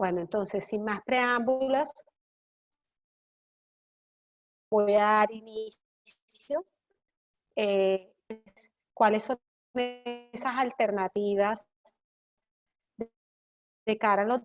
Bueno, entonces, sin más preámbulos, voy a dar inicio. ¿Cuáles son esas alternativas de cara a los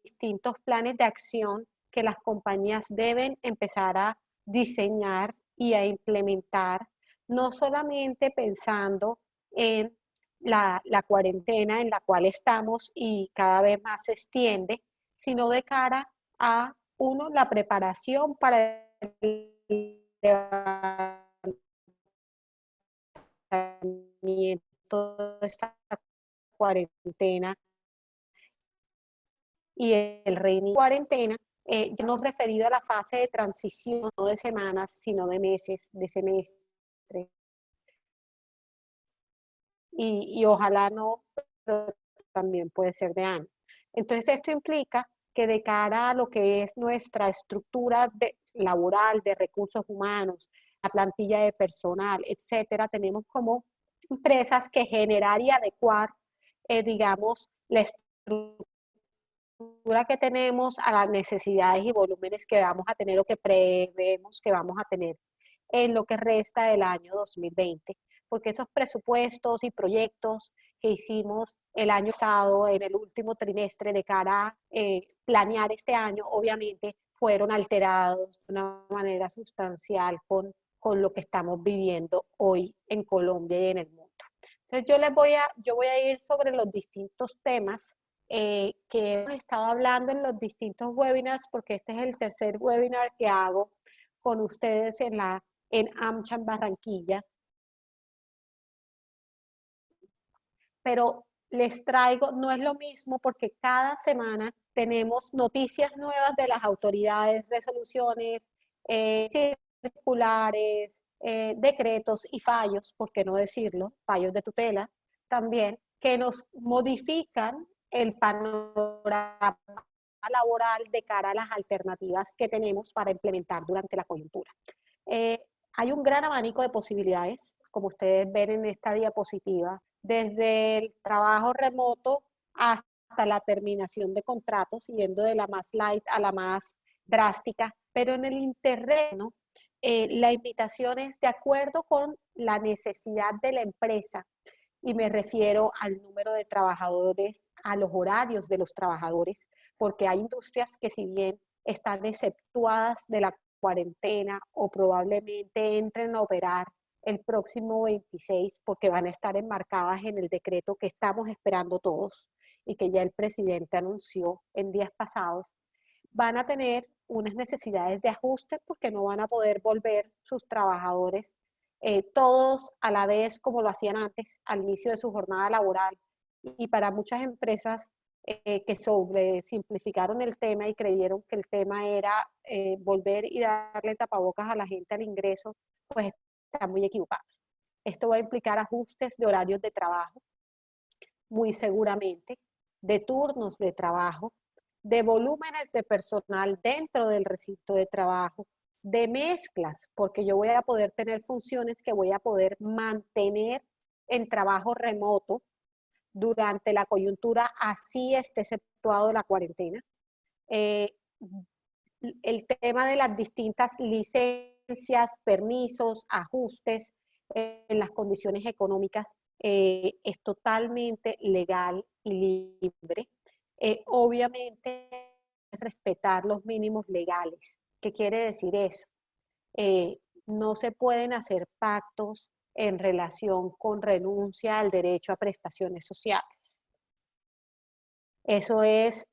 distintos planes de acción que las compañías deben empezar a diseñar y a implementar, no solamente pensando en la cuarentena en la cual estamos y cada vez más se extiende, sino de cara a, uno, la preparación para el levantamiento de esta cuarentena y el reinicio de cuarentena, ya no referido a la fase de transición, no de semanas, sino de meses, de semestre. Y ojalá no, pero también puede ser de año. Entonces, esto implica que de cara a lo que es nuestra estructura laboral, de recursos humanos, la plantilla de personal, etcétera, tenemos como empresas que generar y adecuar, digamos, la estructura que tenemos a las necesidades y volúmenes que vamos a tener o que prevemos que vamos a tener en lo que resta del año 2020, porque esos presupuestos y proyectos que hicimos el año pasado, en el último trimestre, de cara a planear este año, obviamente fueron alterados de una manera sustancial con lo que estamos viviendo hoy en Colombia y en el mundo. Entonces yo voy a ir sobre los distintos temas que hemos estado hablando en los distintos webinars, porque este es el tercer webinar que hago con ustedes en AmCham Barranquilla. Pero les traigo, no es lo mismo porque cada semana tenemos noticias nuevas de las autoridades, resoluciones, circulares, decretos y fallos, por qué no decirlo, fallos de tutela también, que nos modifican el panorama laboral de cara a las alternativas que tenemos para implementar durante la coyuntura. Hay un gran abanico de posibilidades, como ustedes ven en esta diapositiva, desde el trabajo remoto hasta la terminación de contratos, yendo de la más light a la más drástica, pero en el interreno, la invitación es de acuerdo con la necesidad de la empresa, y me refiero al número de trabajadores, a los horarios de los trabajadores, porque hay industrias que, si bien están exceptuadas de la cuarentena o probablemente entren a operar el próximo 26, porque van a estar enmarcadas en el decreto que estamos esperando todos y que ya el presidente anunció en días pasados, van a tener unas necesidades de ajuste porque no van a poder volver sus trabajadores todos a la vez como lo hacían antes al inicio de su jornada laboral. Y para muchas empresas que simplificaron el tema y creyeron que el tema era volver y darle tapabocas a la gente al ingreso, pues están muy equivocados. Esto va a implicar ajustes de horarios de trabajo, muy seguramente, de turnos de trabajo, de volúmenes de personal dentro del recinto de trabajo, de mezclas, porque yo voy a poder tener funciones que voy a poder mantener en trabajo remoto durante la coyuntura, así esté exceptuado la cuarentena. El tema de las distintas licencias, permisos, ajustes en las condiciones económicas es totalmente legal y libre. Obviamente, respetar los mínimos legales. ¿Qué quiere decir eso? No se pueden hacer pactos en relación con renuncia al derecho a prestaciones sociales. Eso es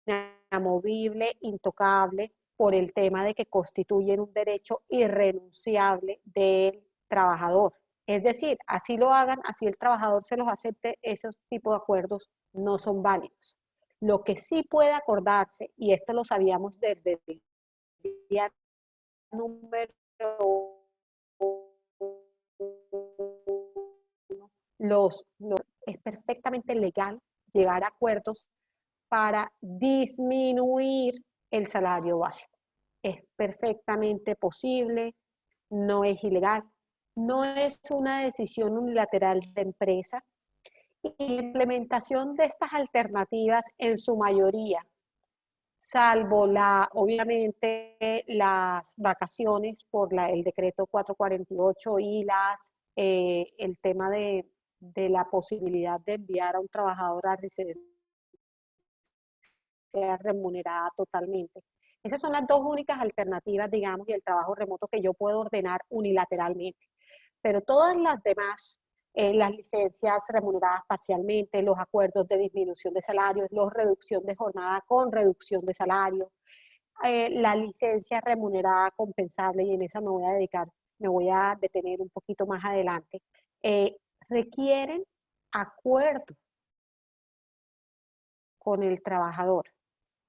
inamovible, intocable, por el tema de que constituyen un derecho irrenunciable del trabajador. Es decir, así lo hagan, así el trabajador se los acepte, esos tipos de acuerdos no son válidos. Lo que sí puede acordarse, y esto lo sabíamos desde el día número es perfectamente legal llegar a acuerdos para disminuir el salario básico. Es perfectamente posible, no es ilegal, no es una decisión unilateral de empresa, y la implementación de estas alternativas en su mayoría salvo obviamente las vacaciones por el decreto 448 y el tema de la posibilidad de enviar a un trabajador a residencia remunerada totalmente. Esas son las dos únicas alternativas, digamos, y el trabajo remoto que yo puedo ordenar unilateralmente. Pero todas las demás, las licencias remuneradas parcialmente, los acuerdos de disminución de salarios, la reducción de jornada con reducción de salario, la licencia remunerada compensable, y en esa me voy a dedicar, me voy a detener un poquito más adelante, requieren acuerdo con el trabajador.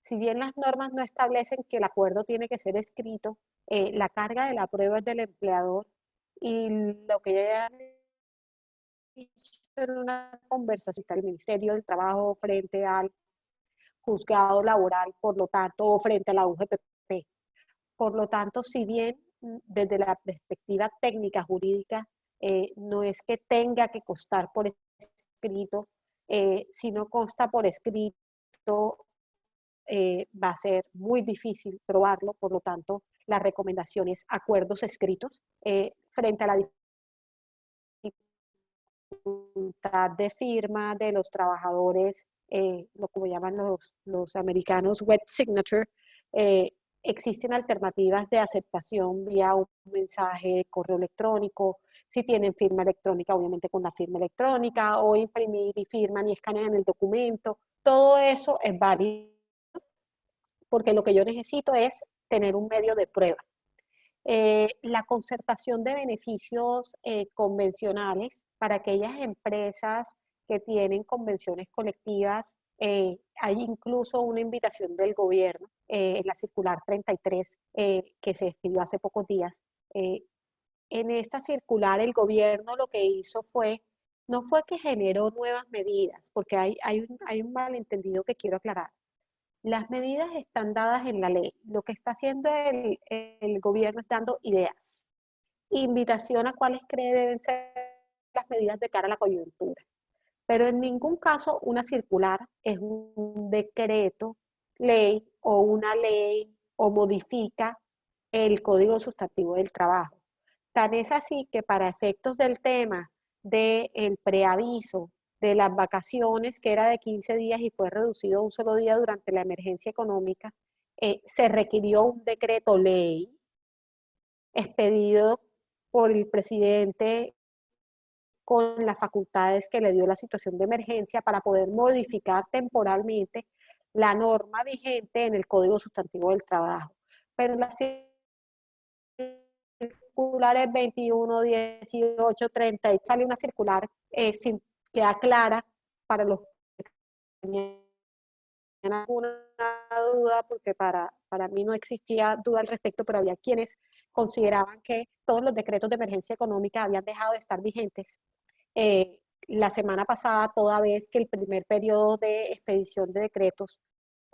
Si bien las normas no establecen que el acuerdo tiene que ser escrito, la carga de la prueba es del empleador, y lo que ya dicho en una conversación del Ministerio del Trabajo frente al juzgado laboral, por lo tanto, o frente a la UGPP. Por lo tanto, si bien desde la perspectiva técnica jurídica no es que tenga que constar por escrito, si no consta por escrito, va a ser muy difícil probarlo. Por lo tanto, la recomendación es acuerdos escritos frente a la dificultad de firma de los trabajadores, lo que llaman los americanos wet signature. Existen alternativas de aceptación vía un mensaje, correo electrónico, si tienen firma electrónica, obviamente con la firma electrónica, o imprimir y firman y escanean el documento. Todo eso es válido, porque lo que yo necesito es tener un medio de prueba. La concertación de beneficios convencionales para aquellas empresas que tienen convenciones colectivas. Hay incluso una invitación del gobierno, en la circular 33, que se expidió hace pocos días. En esta circular el gobierno lo que hizo no fue que generó nuevas medidas, porque hay un malentendido que quiero aclarar. Las medidas están dadas en la ley. Lo que está haciendo el gobierno es dando ideas, invitación a cuáles cree deben ser las medidas de cara a la coyuntura. Pero en ningún caso una circular es un decreto, ley o una ley, o modifica el Código Sustantivo del Trabajo. Tan es así que para efectos del tema del preaviso de las vacaciones, que era de 15 días y fue reducido a un solo día durante la emergencia económica, se requirió un decreto ley expedido por el presidente con las facultades que le dio la situación de emergencia para poder modificar temporalmente la norma vigente en el Código Sustantivo del Trabajo. Pero las circulares 21, 18, 30, y sale una circular sin queda clara para los que tenían alguna duda, porque para mí no existía duda al respecto, pero había quienes consideraban que todos los decretos de emergencia económica habían dejado de estar vigentes la semana pasada, toda vez que el primer periodo de expedición de decretos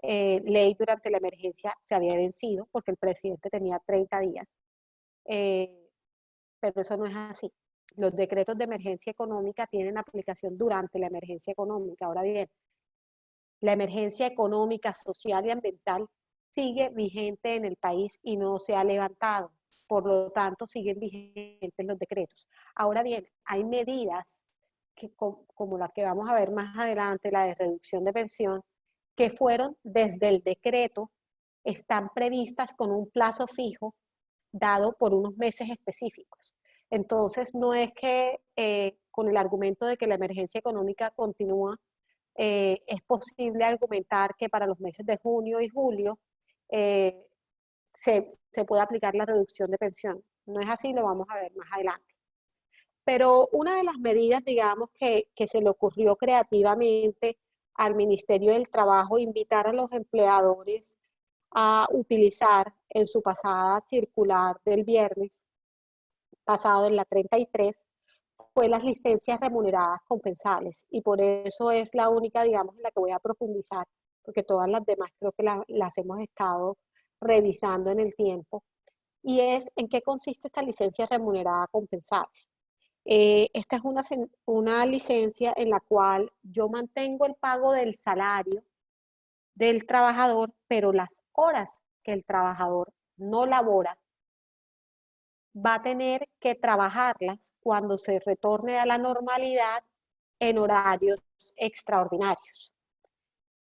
ley durante la emergencia se había vencido, porque el presidente tenía 30 días. Pero eso no es así. Los decretos de emergencia económica tienen aplicación durante la emergencia económica. Ahora bien, la emergencia económica, social y ambiental sigue vigente en el país y no se ha levantado. Por lo tanto, siguen vigentes los decretos. Ahora bien, hay medidas que, como la que vamos a ver más adelante, la de reducción de pensión, que fueron desde el decreto, están previstas con un plazo fijo dado por unos meses específicos. Entonces, no es que con el argumento de que la emergencia económica continúa, es posible argumentar que para los meses de junio y julio eh, se puede aplicar la reducción de pensión. No es así, lo vamos a ver más adelante. Pero una de las medidas, digamos, que se le ocurrió creativamente al Ministerio del Trabajo, invitar a los empleadores a utilizar en su pasada circular del viernes pasado, en la 33, fue las licencias remuneradas compensables, y por eso es la única, digamos, en la que voy a profundizar, porque todas las demás creo que las hemos estado revisando en el tiempo, y es en qué consiste esta licencia remunerada compensable. Esta es una licencia en la cual yo mantengo el pago del salario del trabajador, pero las horas que el trabajador no labora va a tener que trabajarlas cuando se retorne a la normalidad en horarios extraordinarios.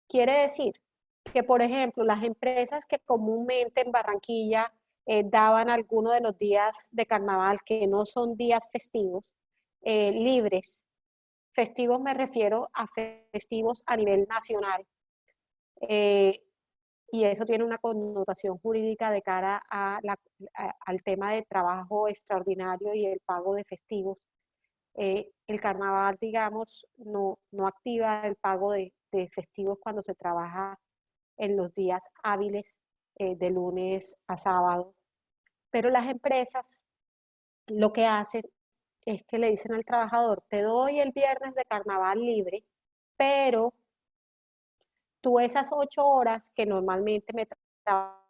Quiere decir que, por ejemplo, las empresas que comúnmente en Barranquilla daban algunos de los días de carnaval, que no son días festivos, libres, festivos me refiero a festivos a nivel nacional, y eso tiene una connotación jurídica de cara al tema de trabajo extraordinario y el pago de festivos. El carnaval, digamos, no activa el pago de festivos cuando se trabaja en los días hábiles de lunes a sábado. Pero las empresas lo que hacen es que le dicen al trabajador, te doy el viernes de carnaval libre, pero tú esas 8 horas que normalmente me trabajabas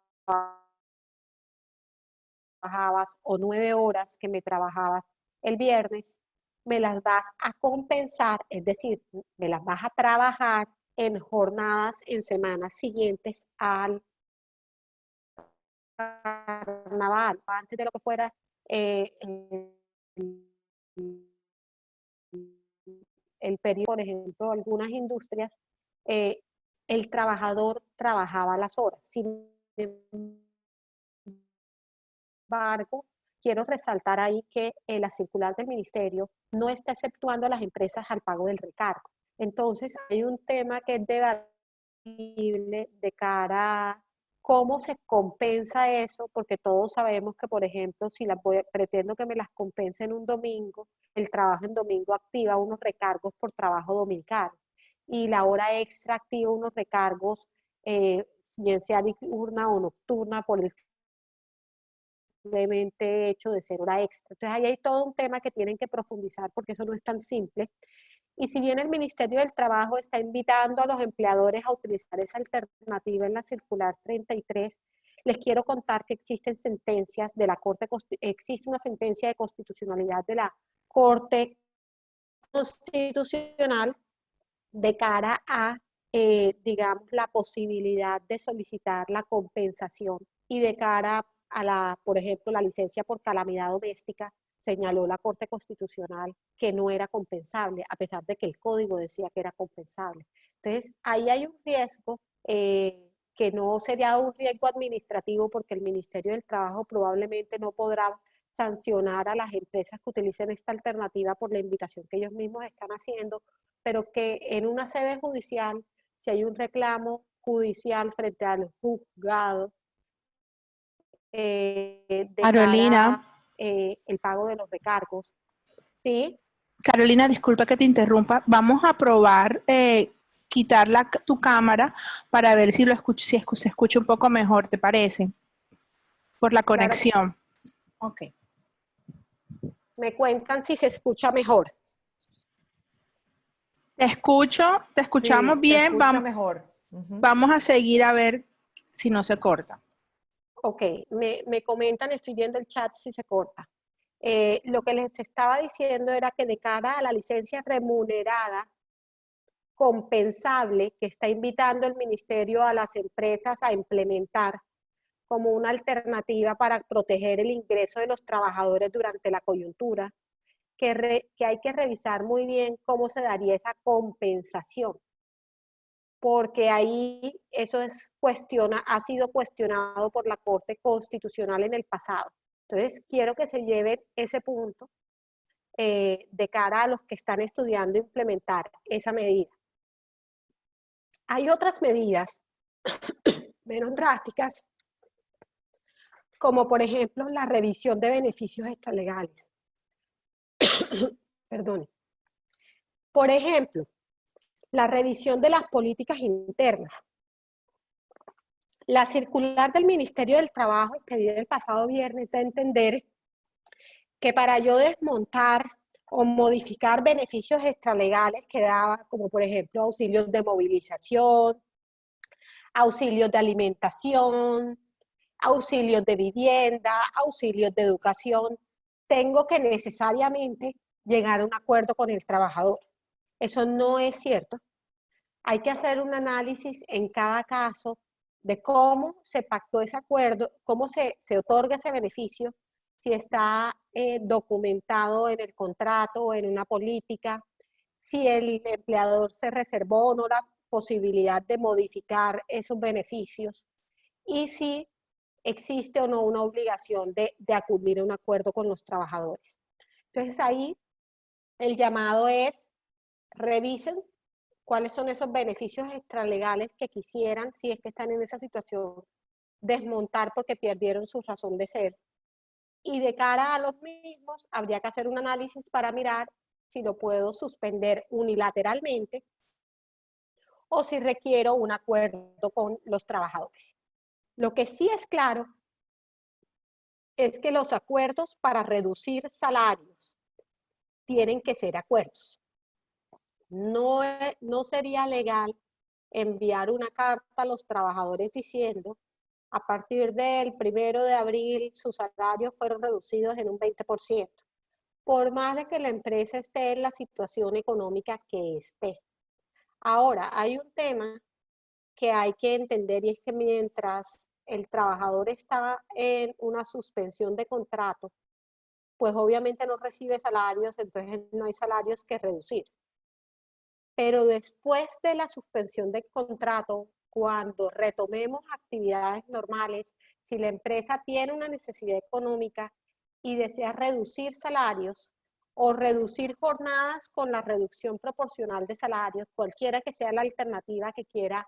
o 9 horas que me trabajabas el viernes, me las vas a compensar, es decir, me las vas a trabajar en jornadas, en semanas siguientes al carnaval, antes de lo que fuera el periodo, por ejemplo, algunas industrias, eh, el trabajador trabajaba las horas. Sin embargo, quiero resaltar ahí que la circular del ministerio no está exceptuando a las empresas al pago del recargo. Entonces, hay un tema que es debatible de cara a cómo se compensa eso, porque todos sabemos que, por ejemplo, si pretendo que me las compensen un domingo, el trabajo en domingo activa unos recargos por trabajo dominical y la hora extra activa unos recargos, bien sea diurna o nocturna, por el simplemente hecho de ser hora extra. Entonces ahí hay todo un tema que tienen que profundizar porque eso no es tan simple. Y si bien el Ministerio del Trabajo está invitando a los empleadores a utilizar esa alternativa en la circular 33, les quiero contar que existen sentencias de la Corte, existe una sentencia de constitucionalidad de la Corte Constitucional de cara a, digamos, la posibilidad de solicitar la compensación y de cara a la, por ejemplo, la licencia por calamidad doméstica, señaló la Corte Constitucional que no era compensable, a pesar de que el código decía que era compensable. Entonces, ahí hay un riesgo que no sería un riesgo administrativo porque el Ministerio del Trabajo probablemente no podrá sancionar a las empresas que utilicen esta alternativa por la invitación que ellos mismos están haciendo, pero que en una sede judicial, si hay un reclamo judicial frente al juzgado, de Carolina, cara el pago de los recargos, ¿sí? Carolina, disculpa que te interrumpa. Vamos a probar quitar tu cámara para ver si se escucha un poco mejor, ¿te parece? Por la Claro que sí. conexión. Ok. Me cuentan si se escucha mejor. Te escucho, te Sí, escuchamos se bien. escucha mejor. Vamos a seguir a ver si no se corta. Ok, me comentan, estoy viendo el chat si se corta. Lo que les estaba diciendo era que de cara a la licencia remunerada compensable que está invitando el ministerio a las empresas a implementar como una alternativa para proteger el ingreso de los trabajadores durante la coyuntura, que hay que revisar muy bien cómo se daría esa compensación, porque ahí eso ha sido cuestionado por la Corte Constitucional en el pasado. Entonces, quiero que se lleven ese punto de cara a los que están estudiando implementar esa medida. Hay otras medidas menos drásticas, como por ejemplo la revisión de beneficios extralegales. Perdón. Por ejemplo, la revisión de las políticas internas. La circular del Ministerio del Trabajo, expedida el pasado viernes, da a entender que para yo desmontar o modificar beneficios extralegales que daba, como por ejemplo auxilios de movilización, auxilios de alimentación, auxilios de vivienda, auxilios de educación, tengo que necesariamente llegar a un acuerdo con el trabajador. Eso no es cierto. Hay que hacer un análisis en cada caso de cómo se pactó ese acuerdo, cómo se otorga ese beneficio, si está documentado en el contrato o en una política, si el empleador se reservó o no la posibilidad de modificar esos beneficios y si existe o no una obligación de acudir a un acuerdo con los trabajadores. Entonces ahí el llamado es, revisen cuáles son esos beneficios extralegales que quisieran, si es que están en esa situación, desmontar porque perdieron su razón de ser. Y de cara a los mismos, habría que hacer un análisis para mirar si lo puedo suspender unilateralmente o si requiero un acuerdo con los trabajadores. Lo que sí es claro es que los acuerdos para reducir salarios tienen que ser acuerdos. No sería legal enviar una carta a los trabajadores diciendo a partir del 1 de abril sus salarios fueron reducidos en un 20%, por más de que la empresa esté en la situación económica que esté. Ahora, hay un tema que hay que entender y es que mientras el trabajador está en una suspensión de contrato, pues obviamente no recibe salarios, entonces no hay salarios que reducir. Pero después de la suspensión del contrato, cuando retomemos actividades normales, si la empresa tiene una necesidad económica y desea reducir salarios o reducir jornadas con la reducción proporcional de salarios, cualquiera que sea la alternativa que quiera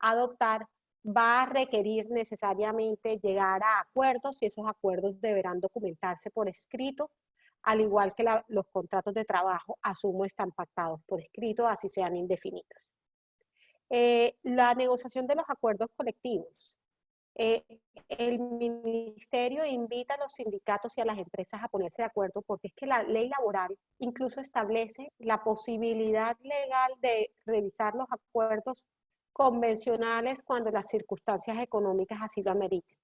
adoptar, va a requerir necesariamente llegar a acuerdos y esos acuerdos deberán documentarse por escrito, al igual que los contratos de trabajo, asumo, están pactados por escrito, así sean indefinidos. La negociación de los acuerdos colectivos. El ministerio invita a los sindicatos y a las empresas a ponerse de acuerdo porque es que la ley laboral incluso establece la posibilidad legal de revisar los acuerdos convencionales cuando las circunstancias económicas así lo ameriten.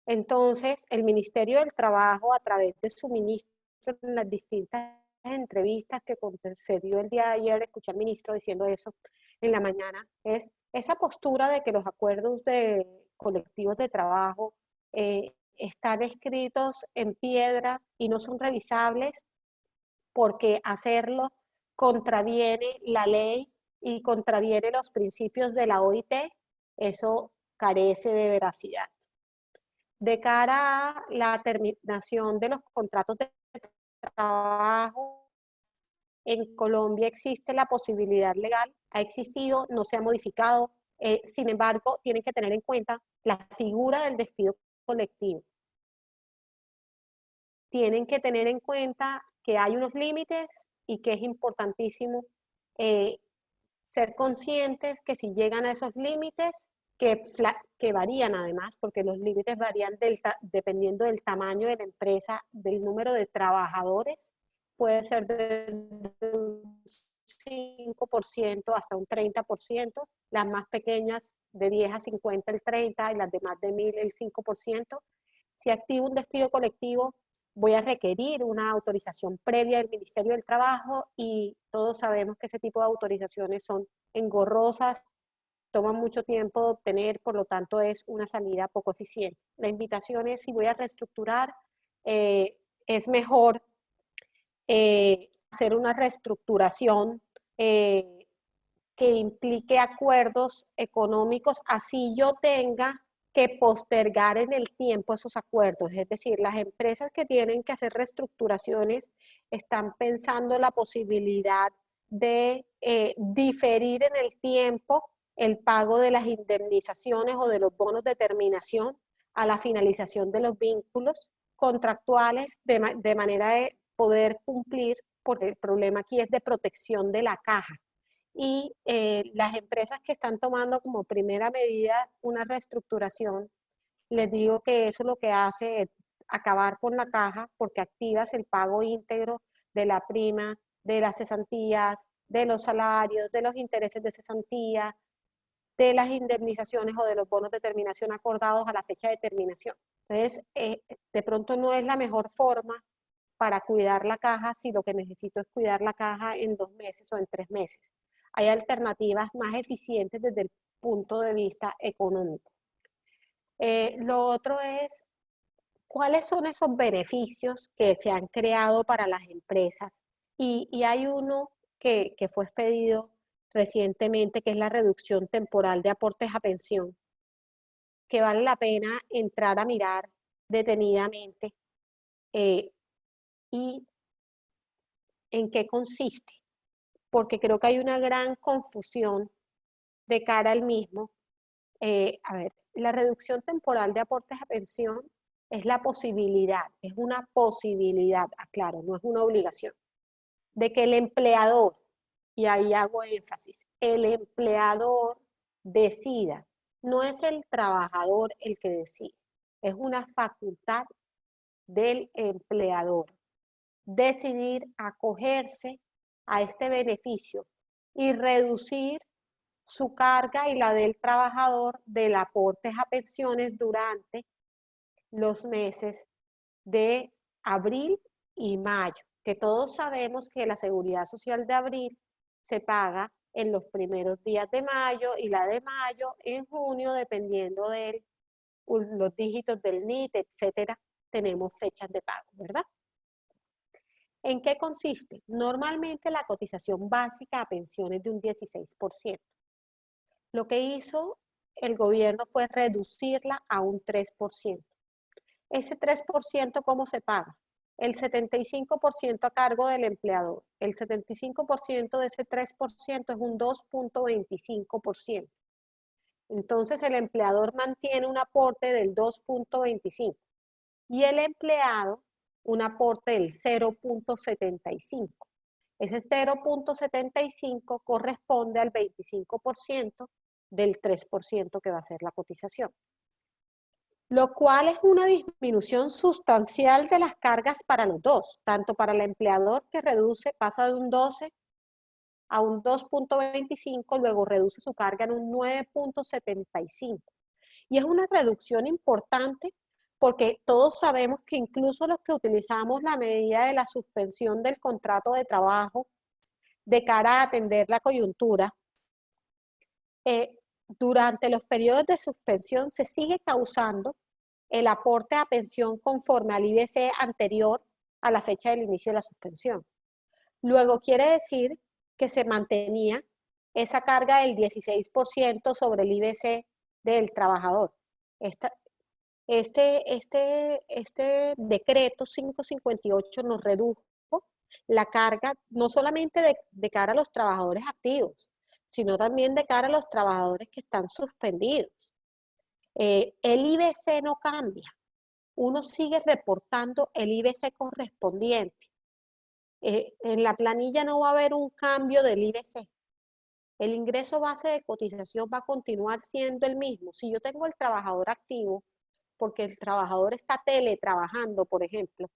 Entonces, el Ministerio del Trabajo, a través de su ministro, en las distintas entrevistas que concedió el día de ayer, escuché al ministro diciendo eso en la mañana, es esa postura de que los acuerdos de colectivos de trabajo están escritos en piedra y no son revisables porque hacerlo contraviene la ley y contraviene los principios de la OIT, eso carece de veracidad. De cara a la terminación de los contratos de trabajo, en Colombia existe la posibilidad legal, ha existido, no se ha modificado, sin embargo, tienen que tener en cuenta la figura del despido colectivo. Tienen que tener en cuenta que hay unos límites y que es importantísimo ser conscientes que si llegan a esos límites, que varían además, porque los límites varían dependiendo del tamaño de la empresa, del número de trabajadores, puede ser de un 5% hasta un 30%, las más pequeñas de 10 a 50 el 30% y las de más de 1000 el 5%. Si activo un despido colectivo, voy a requerir una autorización previa del Ministerio del Trabajo y todos sabemos que ese tipo de autorizaciones son engorrosas, toman mucho tiempo de obtener, por lo tanto es una salida poco eficiente. La invitación es, si voy a reestructurar, es mejor hacer una reestructuración que implique acuerdos económicos, así yo tenga que postergar en el tiempo esos acuerdos. Es decir, las empresas que tienen que hacer reestructuraciones están pensando la posibilidad de diferir en el tiempo el pago de las indemnizaciones o de los bonos de terminación a la finalización de los vínculos contractuales de manera de poder cumplir, porque el problema aquí es de protección de la caja. Y las empresas que están tomando como primera medida una reestructuración, les digo que eso lo que hace es acabar con la caja porque activas el pago íntegro de la prima, de las cesantías, de los salarios, de los intereses de cesantía, de las indemnizaciones o de los bonos de terminación acordados a la fecha de terminación. Entonces, de pronto no es la mejor forma para cuidar la caja si lo que necesito es cuidar la caja en 2 meses o en 3 meses. hay alternativas más eficientes desde el punto de vista económico. Lo otro es, ¿cuáles son esos beneficios que se han creado para las empresas? Y hay uno que fue expedido recientemente, que es la reducción temporal de aportes a pensión, que vale la pena entrar a mirar detenidamente y en qué consiste, porque creo que hay una gran confusión de cara al mismo. A ver, la reducción temporal de aportes a pensión es la posibilidad, es una posibilidad, aclaro, no es una obligación, de que el empleador, y ahí hago énfasis, el empleador decida, no es el trabajador el que decide, es una facultad del empleador decidir acogerse a este beneficio y reducir su carga y la del trabajador del aportes a pensiones durante los meses de abril y mayo, que todos sabemos que la seguridad social de abril se paga en los primeros días de mayo y la de mayo en junio, dependiendo de los dígitos del NIT, etcétera, tenemos fechas de pago, ¿verdad? ¿En qué consiste? Normalmente la cotización básica a pensiones de un 16%. Lo que hizo el gobierno fue reducirla a un 3%. Ese 3%, ¿cómo se paga? El 75% a cargo del empleador. El 75% de ese 3% es un 2.25%. Entonces el empleador mantiene un aporte del 2.25 y el empleado un aporte del 0.75. Ese 0.75 corresponde al 25% del 3% que va a ser la cotización, lo cual es una disminución sustancial de las cargas para los dos, tanto para el empleador, que reduce, pasa de un 12 a un 2.25, luego reduce su carga en un 9.75. Y es una reducción importante porque todos sabemos que incluso los que utilizamos la medida de la suspensión del contrato de trabajo de cara a atender la coyuntura, durante los periodos de suspensión se sigue causando el aporte a pensión conforme al IBC anterior a la fecha del inicio de la suspensión. Luego quiere decir que se mantenía esa carga del 16% sobre el IBC del trabajador. Este decreto 558 nos redujo la carga no solamente de cara a los trabajadores activos, sino también de cara a los trabajadores que están suspendidos. El IBC no cambia, uno sigue reportando el IBC correspondiente. En la planilla no va a haber un cambio del IBC. El ingreso base de cotización va a continuar siendo el mismo. Si yo tengo el trabajador activo, porque el trabajador está teletrabajando, por ejemplo,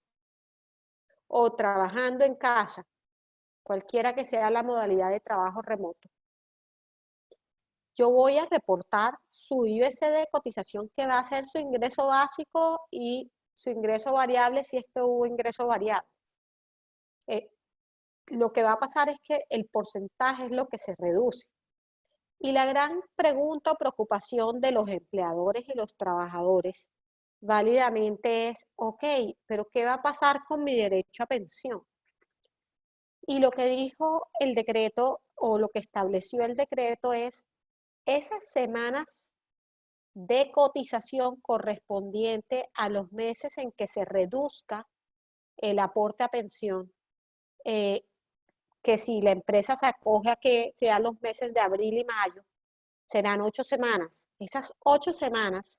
o trabajando en casa, cualquiera que sea la modalidad de trabajo remoto, yo voy a reportar su IBC de cotización, que va a ser su ingreso básico y su ingreso variable si es que hubo ingreso variable. Lo que va a pasar es que el porcentaje es lo que se reduce. Y la gran pregunta o preocupación de los empleadores y los trabajadores válidamente es, ok, pero ¿qué va a pasar con mi derecho a pensión? Y lo que dijo el decreto, o lo que estableció el decreto, es esas semanas de cotización correspondiente a los meses en que se reduzca el aporte a pensión, que si la empresa se acoge a que sean los meses de abril y mayo, serán 8 semanas. Esas 8 semanas,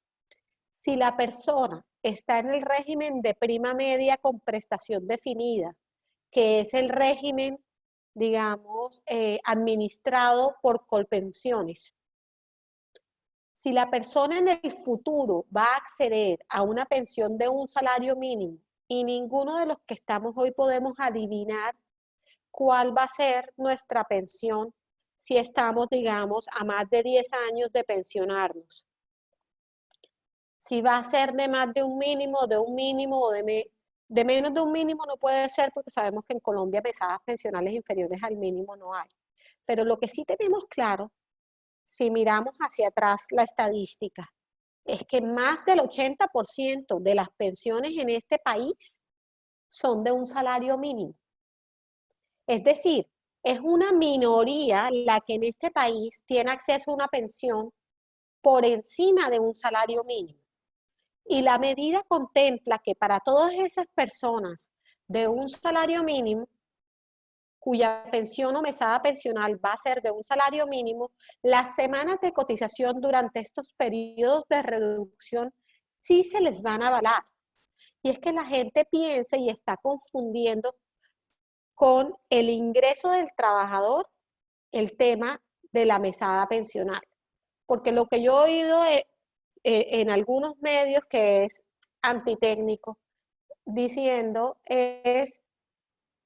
si la persona está en el régimen de prima media con prestación definida, que es el régimen, digamos, administrado por Colpensiones, si la persona en el futuro va a acceder a una pensión de un salario mínimo y ninguno de los que estamos hoy podemos adivinar cuál va a ser nuestra pensión si estamos, digamos, a más de 10 años de pensionarnos. Si va a ser de más de un mínimo o de menos de un mínimo no puede ser, porque sabemos que en Colombia mesadas pensionales inferiores al mínimo no hay. Pero lo que sí tenemos claro, si miramos hacia atrás la estadística, es que más del 80% de las pensiones en este país son de un salario mínimo. Es decir, es una minoría la que en este país tiene acceso a una pensión por encima de un salario mínimo. Y la medida contempla que para todas esas personas de un salario mínimo, cuya pensión o mesada pensional va a ser de un salario mínimo, las semanas de cotización durante estos periodos de reducción sí se les van a avalar. Y es que la gente piensa y está confundiendo con el ingreso del trabajador el tema de la mesada pensional. Porque lo que yo he oído en algunos medios que es antitécnico, diciendo es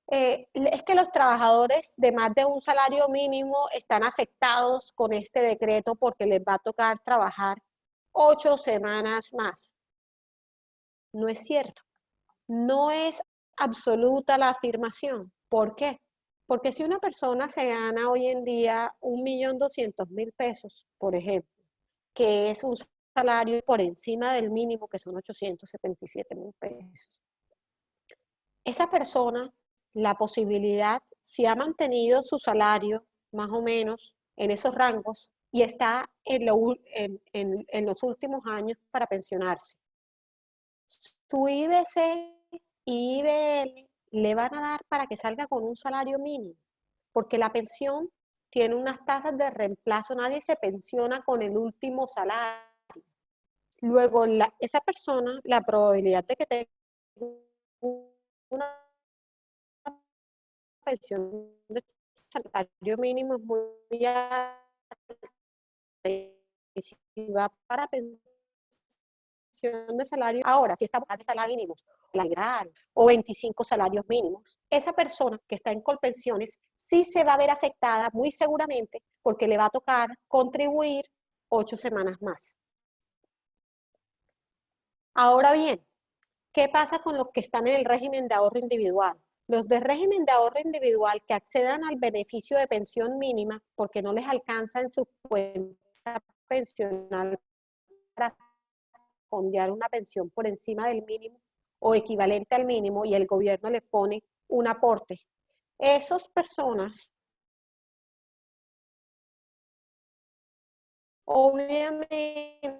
que los trabajadores de más de un salario mínimo están afectados con este decreto porque les va a tocar trabajar 8 semanas más. No es cierto. No es absoluta la afirmación. ¿Por qué? Porque si una persona se gana hoy en día 1.200.000 pesos, por ejemplo, que es un salario por encima del mínimo, que son 877.000 pesos, esa persona, la posibilidad, si ha mantenido su salario más o menos en esos rangos y está en los últimos años para pensionarse, su IBC y IBL le van a dar para que salga con un salario mínimo, porque la pensión tiene unas tasas de reemplazo, nadie se pensiona con el último salario. Luego, esa persona, la probabilidad de que tenga una pensión de salario mínimo es muy alta. Y si va para pensión de salario, ahora, si está de salario mínimo, o 25 salarios mínimos, esa persona que está en Colpensiones sí se va a ver afectada muy seguramente porque le va a tocar contribuir 8 semanas más. Ahora bien, ¿qué pasa con los que están en el régimen de ahorro individual? Los de régimen de ahorro individual que accedan al beneficio de pensión mínima porque no les alcanza en su cuenta pensional para fondear una pensión por encima del mínimo o equivalente al mínimo y el gobierno le pone un aporte. Esas personas obviamente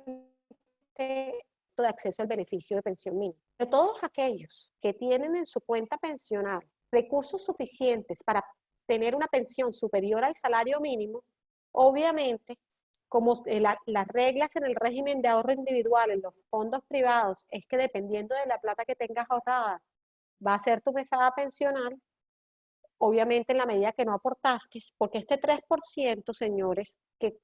de acceso al beneficio de pensión mínima. De todos aquellos que tienen en su cuenta pensional recursos suficientes para tener una pensión superior al salario mínimo, obviamente, como las reglas en el régimen de ahorro individual en los fondos privados es que dependiendo de la plata que tengas ahorrada, va a ser tu mesada pensional, obviamente en la medida que no aportaste, porque este 3%, señores, que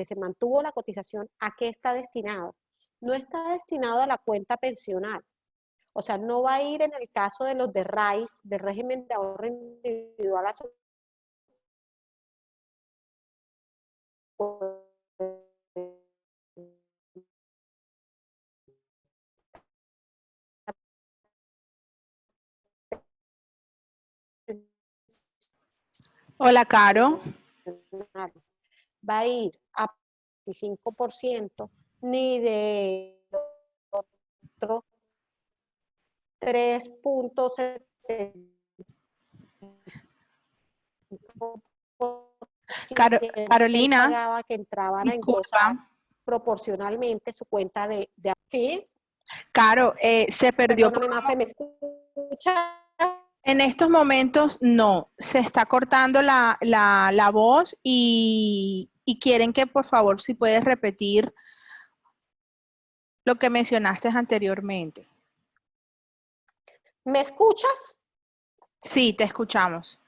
se mantuvo la cotización, ¿a qué está destinado? No está destinado a la cuenta pensional. O sea, no va a ir en el caso de los de RAIS, de régimen de ahorro individual a su... Hola, Caro. Va a ir a 25%, ni de otro 3.75% que él Carolina, pagaba, que entraban a engrosar disculpa. proporcionalmente su cuenta de ¿sí? Caro, se perdió por Perdóname, Mafe, ¿me escucha? En estos momentos no, se está cortando la voz y quieren que por favor si puedes repetir lo que mencionaste anteriormente. ¿Me escuchas? Sí, te escuchamos.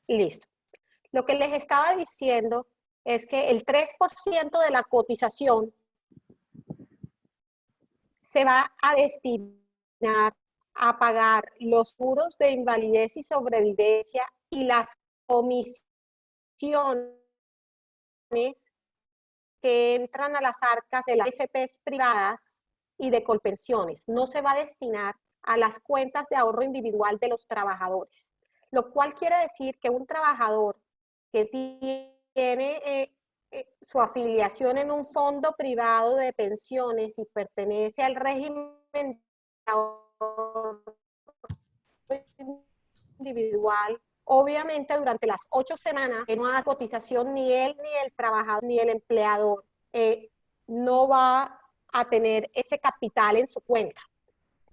Listo. Lo que les estaba diciendo es que el 3% de la cotización se va a destinar a pagar los seguros de invalidez y sobrevivencia y las comisiones que entran a las arcas de las AFPs privadas y de Colpensiones. No se va a destinar a las cuentas de ahorro individual de los trabajadores, lo cual quiere decir que un trabajador que tiene su afiliación en un fondo privado de pensiones y pertenece al régimen individual, obviamente durante las 8 semanas que no haga cotización ni él, ni el trabajador, ni el empleador, no va a tener ese capital en su cuenta.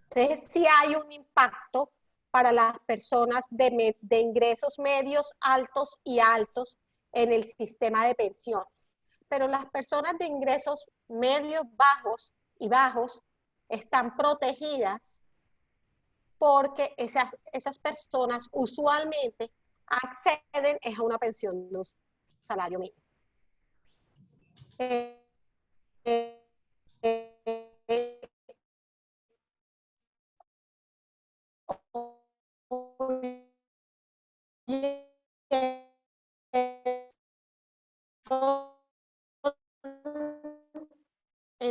Entonces sí hay un impacto para las personas de ingresos medios, altos y altos en el sistema de pensiones. Pero las personas de ingresos medios, bajos y bajos están protegidas porque esas personas usualmente acceden a una pensión de un salario mínimo.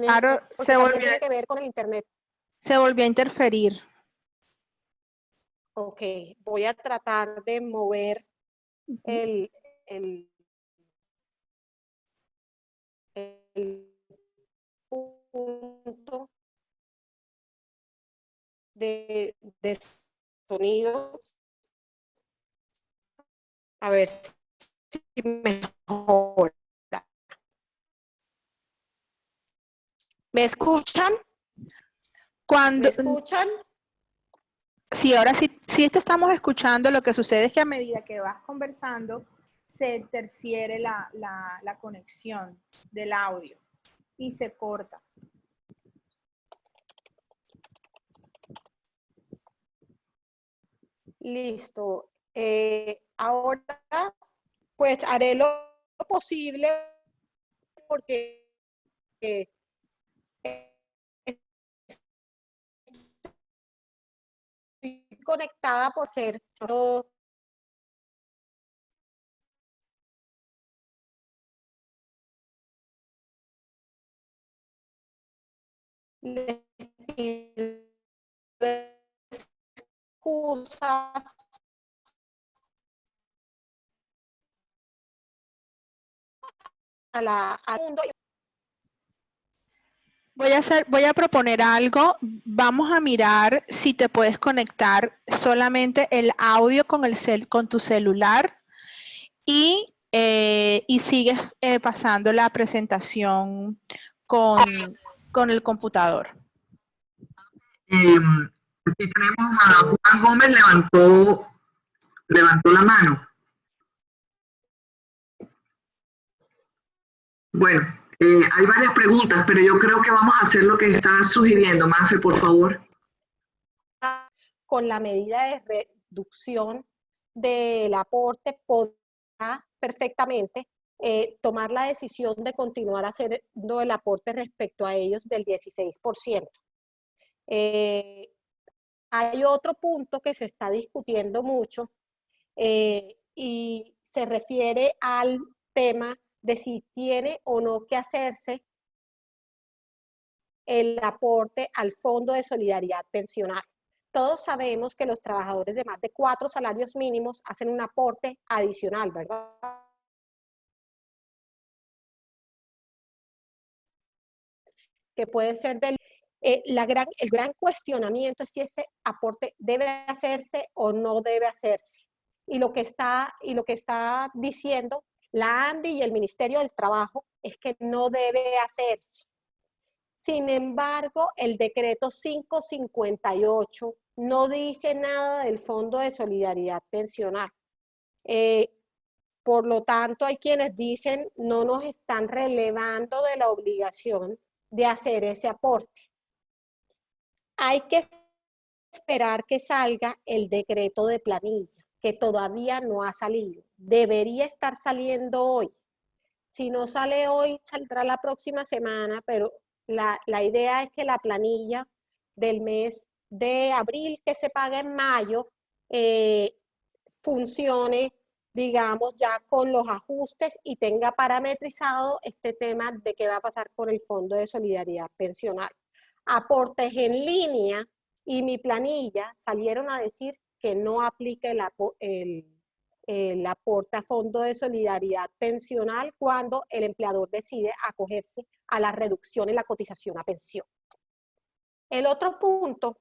Claro, Porque también tiene que ver con el internet. se volvió a interferir. Ok, voy a tratar de mover el punto de sonido. A ver si mejora. ¿Me escuchan? Cuando, ¿Me escuchan? sí, ahora sí, sí te estamos escuchando. Lo que sucede es que a medida que vas conversando, se interfiere la conexión del audio y se corta. Listo. Ahora, pues haré lo posible porque estoy conectada por ser les pido excusas. Al mundo. Voy a proponer algo. Vamos a mirar si te puedes conectar solamente el audio con con tu celular y sigues pasando la presentación con el computador. Aquí tenemos a Juan Gómez, levantó la mano. Bueno, hay varias preguntas, pero yo creo que vamos a hacer lo que está sugiriendo. Mafe, por favor. Con la medida de reducción del aporte podrá perfectamente tomar la decisión de continuar haciendo el aporte respecto a ellos del 16%. Hay otro punto que se está discutiendo mucho y se refiere al tema de si tiene o no que hacerse el aporte al Fondo de Solidaridad Pensional. Todos sabemos que los trabajadores de más de 4 salarios mínimos hacen un aporte adicional, ¿verdad? Que puede ser del... el gran cuestionamiento es si ese aporte debe hacerse o no debe hacerse. Y lo que está diciendo la ANDI y el Ministerio del Trabajo es que no debe hacerse. Sin embargo, el decreto 558 no dice nada del Fondo de Solidaridad Pensional. Por lo tanto, hay quienes dicen no nos están relevando de la obligación de hacer ese aporte. Hay que esperar que salga el decreto de planilla, que todavía no ha salido. Debería estar saliendo hoy. Si no sale hoy, saldrá la próxima semana, pero la idea es que la planilla del mes de abril, que se paga en mayo, funcione, digamos, ya con los ajustes y tenga parametrizado este tema de qué va a pasar con el Fondo de Solidaridad Pensional. Aportes en línea y mi planilla salieron a decir que no aplica el aporte a Fondo de Solidaridad Pensional cuando el empleador decide acogerse a la reducción en la cotización a pensión. El otro punto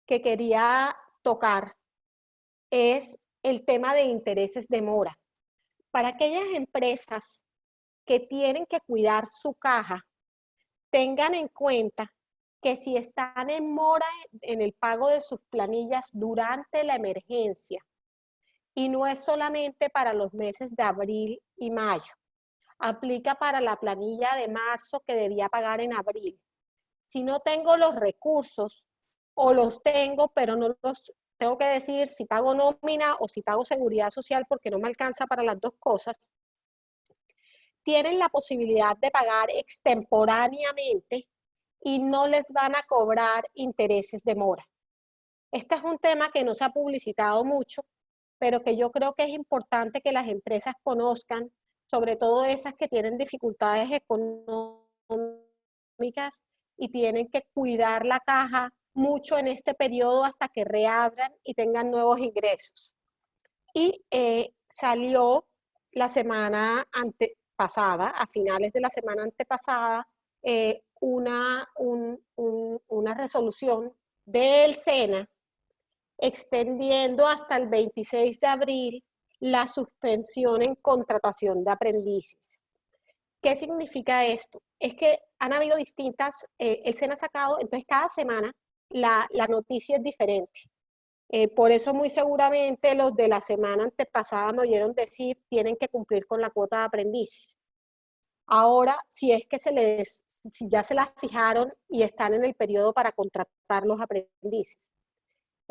que quería tocar es el tema de intereses de mora. Para aquellas empresas que tienen que cuidar su caja, tengan en cuenta que si están en mora en el pago de sus planillas durante la emergencia, y no es solamente para los meses de abril y mayo, aplica para la planilla de marzo que debía pagar en abril. Si no tengo los recursos, o los tengo, pero no los tengo que decir si pago nómina o si pago seguridad social porque no me alcanza para las dos cosas, tienen la posibilidad de pagar extemporáneamente y no les van a cobrar intereses de mora. Este es un tema que no se ha publicitado mucho, pero que yo creo que es importante que las empresas conozcan, sobre todo esas que tienen dificultades económicas y tienen que cuidar la caja mucho en este periodo hasta que reabran y tengan nuevos ingresos. Y salió la semana pasada, a finales de la semana antepasada, una resolución del SENA extendiendo hasta el 26 de abril la suspensión en contratación de aprendices. ¿Qué significa esto? Es que han habido distintas, el SENA ha sacado, entonces cada semana la noticia es diferente. Por eso muy seguramente los de la semana antepasada me oyeron decir tienen que cumplir con la cuota de aprendices. Ahora, si es que si ya se las fijaron y están en el periodo para contratar los aprendices.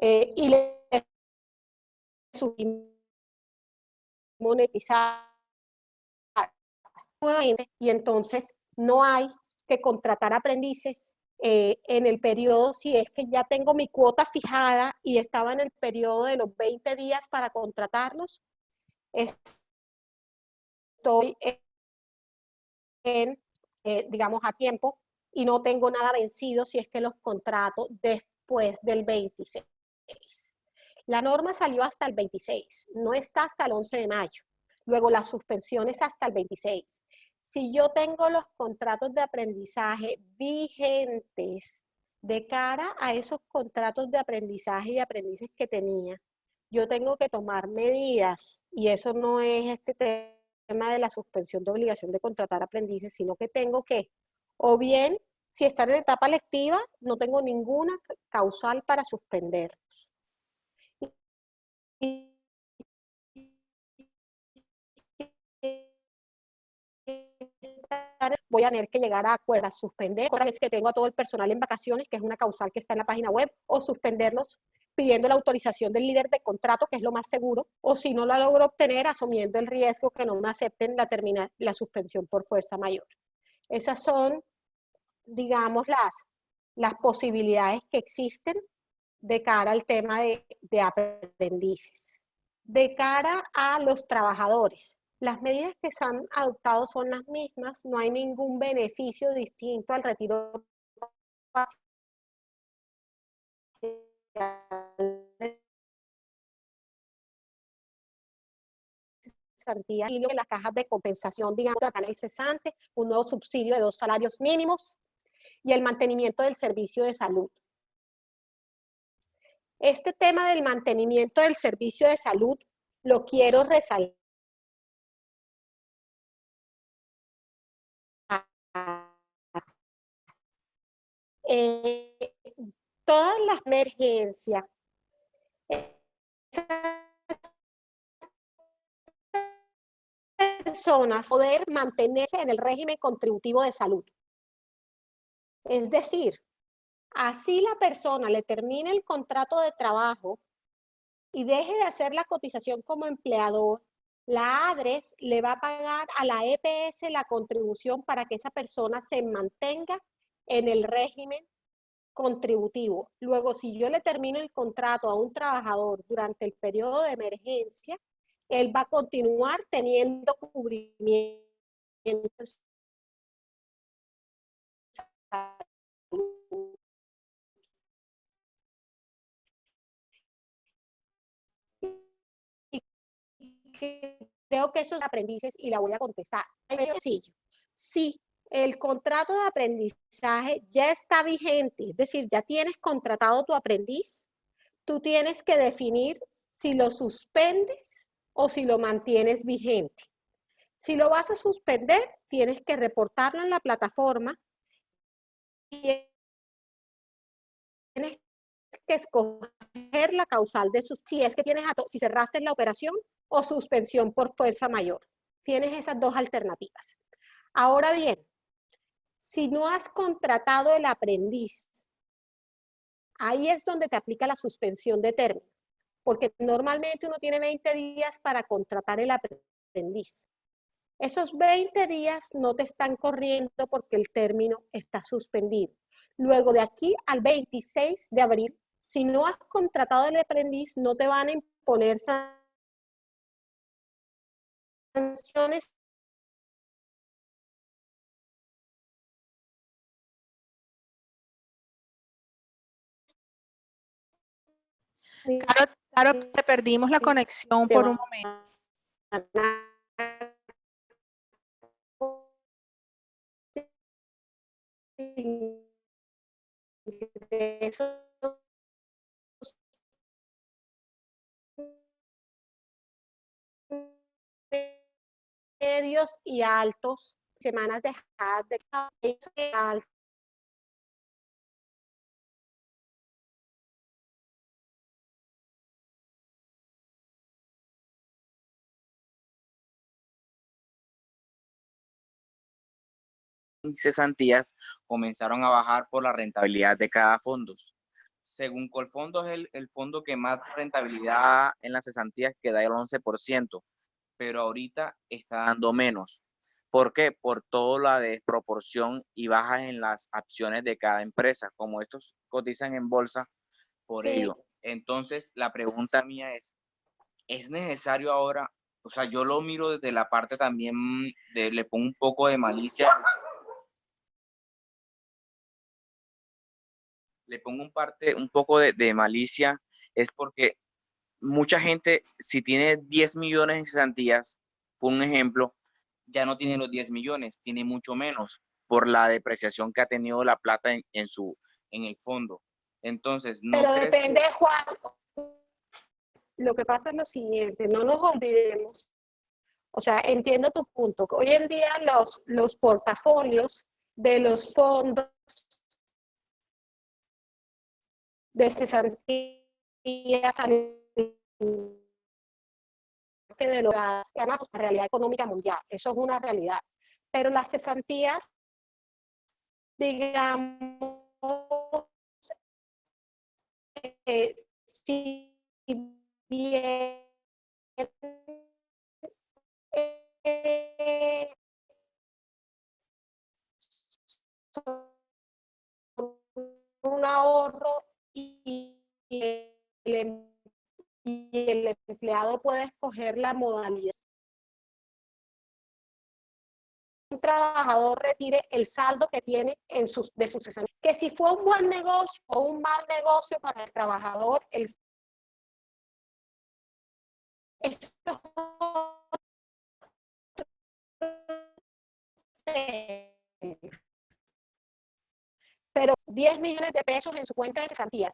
Y les subimos monetizar nuevamente, y entonces no hay que contratar aprendices en el periodo, si es que ya tengo mi cuota fijada y estaba en el periodo de los 20 días para contratarlos, estoy digamos, a tiempo y no tengo nada vencido si es que los contrato después del 26. La norma salió hasta el 26, no está hasta el 11 de mayo. Luego la suspensión es hasta el 26. Si yo tengo los contratos de aprendizaje vigentes de cara a esos contratos de aprendizaje y aprendices que tenía, yo tengo que tomar medidas, y eso no es este tema de la suspensión de obligación de contratar aprendices, sino que tengo que, o bien, si están en etapa lectiva, no tengo ninguna causal para suspenderlos. Voy a tener que llegar a acuerdos, suspender, es que tengo a todo el personal en vacaciones, que es una causal que está en la página web, o suspenderlos pidiendo la autorización del líder de contrato, que es lo más seguro, o si no la logro obtener, asumiendo el riesgo que no me acepten la suspensión por fuerza mayor. Esas son, digamos, las posibilidades que existen de cara al tema de aprendices. De cara a los trabajadores, las medidas que se han adoptado son las mismas, no hay ningún beneficio distinto al retiro y las cajas de compensación, digamos, acá en el cesante, un nuevo subsidio de 2 salarios mínimos y el mantenimiento del servicio de salud. Este tema del mantenimiento del servicio de salud lo quiero resaltar. Todas las emergencias, personas poder mantenerse en el régimen contributivo de salud. Es decir, así la persona le termine el contrato de trabajo y deje de hacer la cotización como empleador, la ADRES le va a pagar a la EPS la contribución para que esa persona se mantenga en el régimen contributivo. Luego, si yo le termino el contrato a un trabajador durante el periodo de emergencia, él va a continuar teniendo cubrimiento creo que esos aprendices, y la voy a contestar. Es sencillo. Si el contrato de aprendizaje ya está vigente, es decir, ya tienes contratado tu aprendiz, tú tienes que definir si lo suspendes o si lo mantienes vigente. Si lo vas a suspender, tienes que reportarlo en la plataforma y tienes que escoger la causal de si es que tienes si cerraste la operación o suspensión por fuerza mayor. Tienes esas dos alternativas. Ahora bien, si no has contratado el aprendiz, ahí es donde te aplica la suspensión de término, porque normalmente uno tiene 20 días para contratar el aprendiz. Esos 20 días no te están corriendo porque el término está suspendido. Luego de aquí al 26 de abril, si no has contratado el aprendiz, no te van a imponer sanciones. Caro, te perdimos la conexión por un momento. Medios y altos, semanas dejadas de alto. Cesantías comenzaron a bajar por la rentabilidad de cada fondo. Según Colfondo, es el fondo que más rentabilidad en las cesantías, que da el 11%, pero ahorita está dando menos. ¿Por qué? Por toda la desproporción y bajas en las acciones de cada empresa. Como estos cotizan en bolsa, por ello. Entonces, la pregunta mía ¿es necesario ahora? O sea, yo lo miro desde la parte también le pongo un poco de malicia. Le pongo un poco de malicia, es porque mucha gente, si tiene 10 millones en cesantías, por un ejemplo, ya no tiene los 10 millones, tiene mucho menos por la depreciación que ha tenido la plata en el fondo. Entonces, ¿no Pero crees depende, Juan. Lo que pasa es lo siguiente, no nos olvidemos, o sea, entiendo tu punto. Hoy en día los portafolios de los fondos de cesantías que de la realidad económica mundial, eso es una realidad. Pero las cesantías, digamos, si bien un ahorro y el empleado puede escoger la modalidad. Un trabajador retire el saldo que tiene de sus cesantías. Que si fue un buen negocio o un mal negocio para el trabajador, pero 10 millones de pesos en su cuenta de cesantías,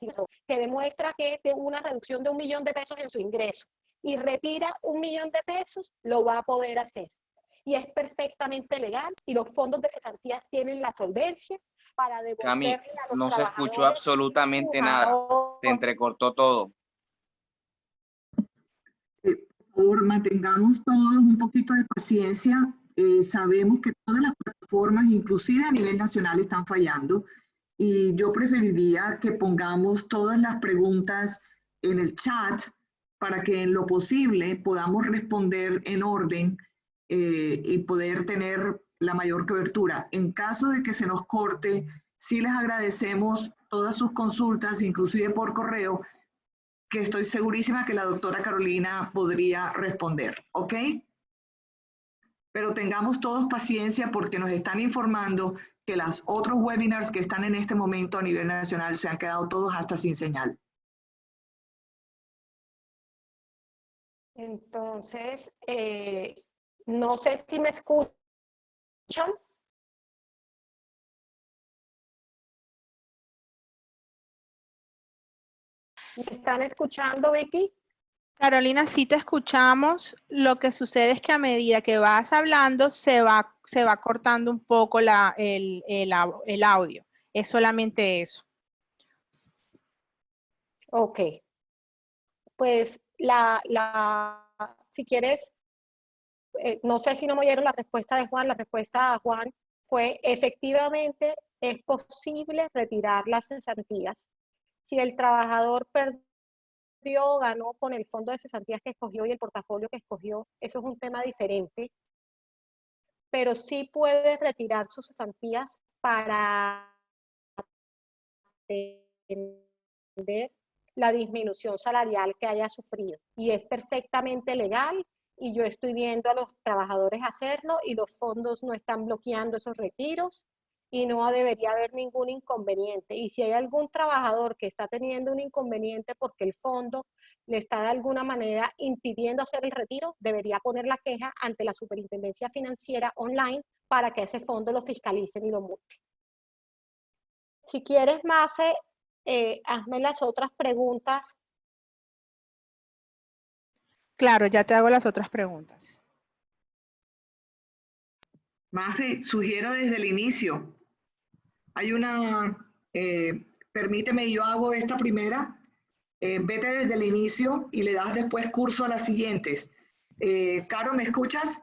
que demuestra que tiene una reducción de 1 millón de pesos en su ingreso y retira 1 millón de pesos, lo va a poder hacer. Y es perfectamente legal y los fondos de cesantías tienen la solvencia para devolverle a los trabajadores. No se escuchó absolutamente nada, se entrecortó todo. Por favor, mantengamos todos un poquito de paciencia. Sabemos que todas las plataformas, inclusive a nivel nacional, están fallando. Y yo preferiría que pongamos todas las preguntas en el chat para que en lo posible podamos responder en orden y poder tener la mayor cobertura. En caso de que se nos corte, sí les agradecemos todas sus consultas, inclusive por correo, que estoy segurísima que la doctora Carolina podría responder, ¿ok? Pero tengamos todos paciencia porque nos están informando que los otros webinars que están en este momento a nivel nacional se han quedado todos hasta sin señal. Entonces, no sé si me escuchan. ¿Me están escuchando, Vicky? Carolina, sí te escuchamos. Lo que sucede es que a medida que vas hablando se va cortando un poco el audio. Es solamente eso. Ok. Pues si quieres, no sé si no me oyeron la respuesta de Juan. La respuesta de Juan fue: efectivamente es posible retirar las cesantías. Si el trabajador perdió o ganó con el fondo de cesantías que escogió y el portafolio que escogió, eso es un tema diferente, pero sí puede retirar sus cesantías para atender la disminución salarial que haya sufrido. Y es perfectamente legal, y yo estoy viendo a los trabajadores hacerlo, y los fondos no están bloqueando esos retiros, y no debería haber ningún inconveniente. Y si hay algún trabajador que está teniendo un inconveniente porque el fondo le está de alguna manera impidiendo hacer el retiro, debería poner la queja ante la Superintendencia Financiera online para que ese fondo lo fiscalicen y lo multen. Si quieres, Mafe, hazme las otras preguntas. Claro, ya te hago las otras preguntas. Mafe, sugiero desde el inicio. Hay permíteme, yo hago esta primera. Vete desde el inicio y le das después curso a las siguientes. Caro, ¿me escuchas?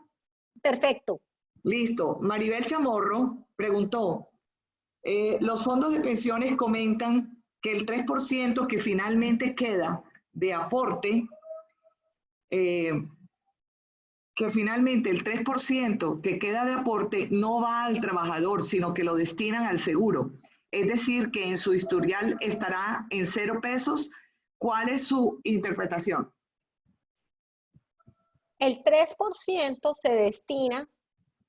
Perfecto. Listo. Maribel Chamorro preguntó, los fondos de pensiones comentan que el 3% que finalmente queda de aporte, que finalmente el 3% que queda de aporte no va al trabajador, sino que lo destinan al seguro. Es decir, que en su historial estará en 0 pesos. ¿Cuál es su interpretación? El 3% se destina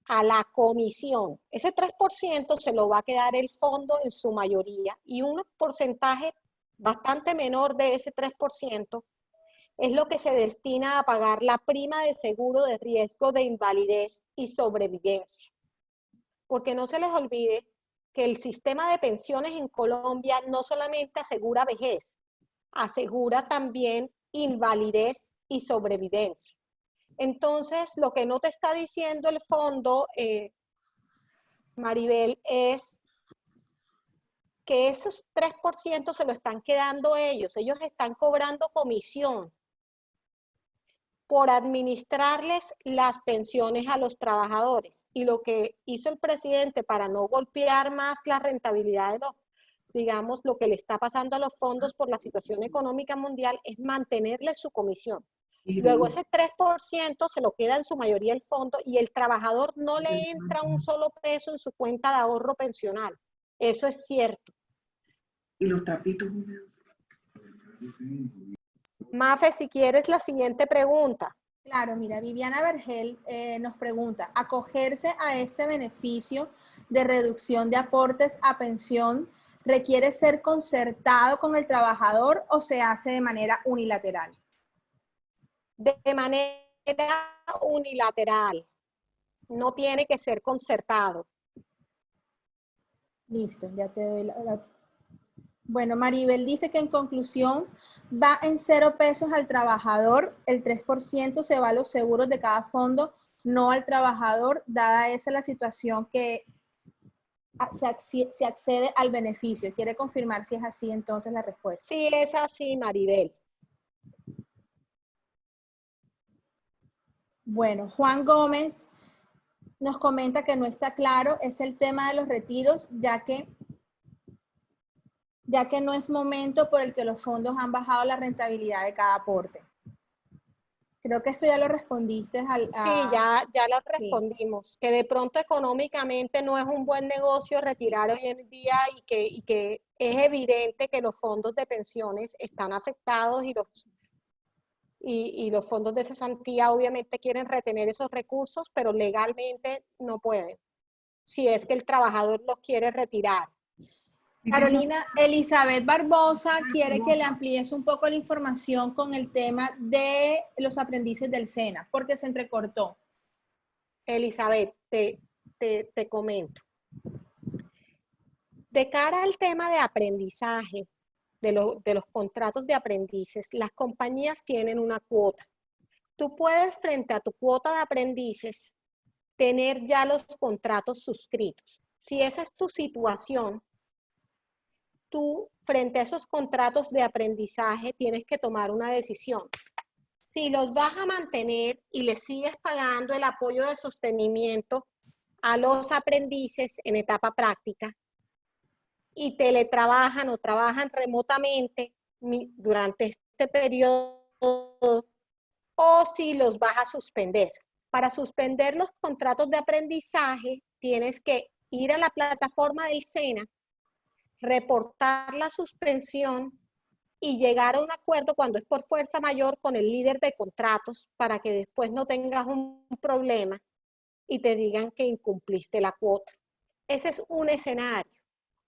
a la comisión. Ese 3% se lo va a quedar el fondo en su mayoría, y un porcentaje bastante menor de ese 3% es lo que se destina a pagar la prima de seguro de riesgo de invalidez y sobrevivencia. Porque no se les olvide que el sistema de pensiones en Colombia no solamente asegura vejez, asegura también invalidez y sobrevivencia. Entonces, lo que no te está diciendo el fondo, Maribel, es que esos 3% se lo están quedando ellos. Ellos están cobrando comisión por administrarles las pensiones a los trabajadores. Y lo que hizo el presidente para no golpear más la rentabilidad de los, digamos, lo que le está pasando a los fondos por la situación económica mundial, es mantenerles su comisión. Luego ese 3% se lo queda en su mayoría el fondo, y el trabajador no le entra un solo peso en su cuenta de ahorro pensional. Eso es cierto. Y los trapitos húmedos. Mafe, si quieres la siguiente pregunta. Claro, mira, Viviana Vergel nos pregunta, ¿acogerse a este beneficio de reducción de aportes a pensión requiere ser concertado con el trabajador o se hace de manera unilateral? De manera unilateral. No tiene que ser concertado. Listo, ya te doy la... Bueno, Maribel dice que en conclusión va en 0 pesos al trabajador, el 3% se va a los seguros de cada fondo, no al trabajador, dada esa la situación que se accede al beneficio. ¿Quiere confirmar si es así entonces la respuesta? Sí, es así, Maribel. Bueno, Juan Gómez nos comenta que no está claro, es el tema de los retiros, ya que no es momento por el que los fondos han bajado la rentabilidad de cada aporte. Creo que esto ya lo respondiste. Sí, ya lo respondimos. Sí. Que de pronto económicamente no es un buen negocio retirar hoy en día, y que es evidente que los fondos de pensiones están afectados, y los fondos de cesantía obviamente quieren retener esos recursos, pero legalmente no pueden, si es que el trabajador los quiere retirar. Carolina, Elizabeth Barbosa quiere que le amplíes un poco la información con el tema de los aprendices del SENA, porque se entrecortó. Elizabeth, te comento. De cara al tema de aprendizaje, de los contratos de aprendices, las compañías tienen una cuota. Tú puedes, frente a tu cuota de aprendices, tener ya los contratos suscritos. Si esa es tu situación, tú, frente a esos contratos de aprendizaje, tienes que tomar una decisión. Si los vas a mantener y les sigues pagando el apoyo de sostenimiento a los aprendices en etapa práctica y teletrabajan o trabajan remotamente durante este periodo, o si los vas a suspender. Para suspender los contratos de aprendizaje, tienes que ir a la plataforma del SENA, reportar la suspensión y llegar a un acuerdo cuando es por fuerza mayor con el líder de contratos para que después no tengas un problema y te digan que incumpliste la cuota. Ese es un escenario.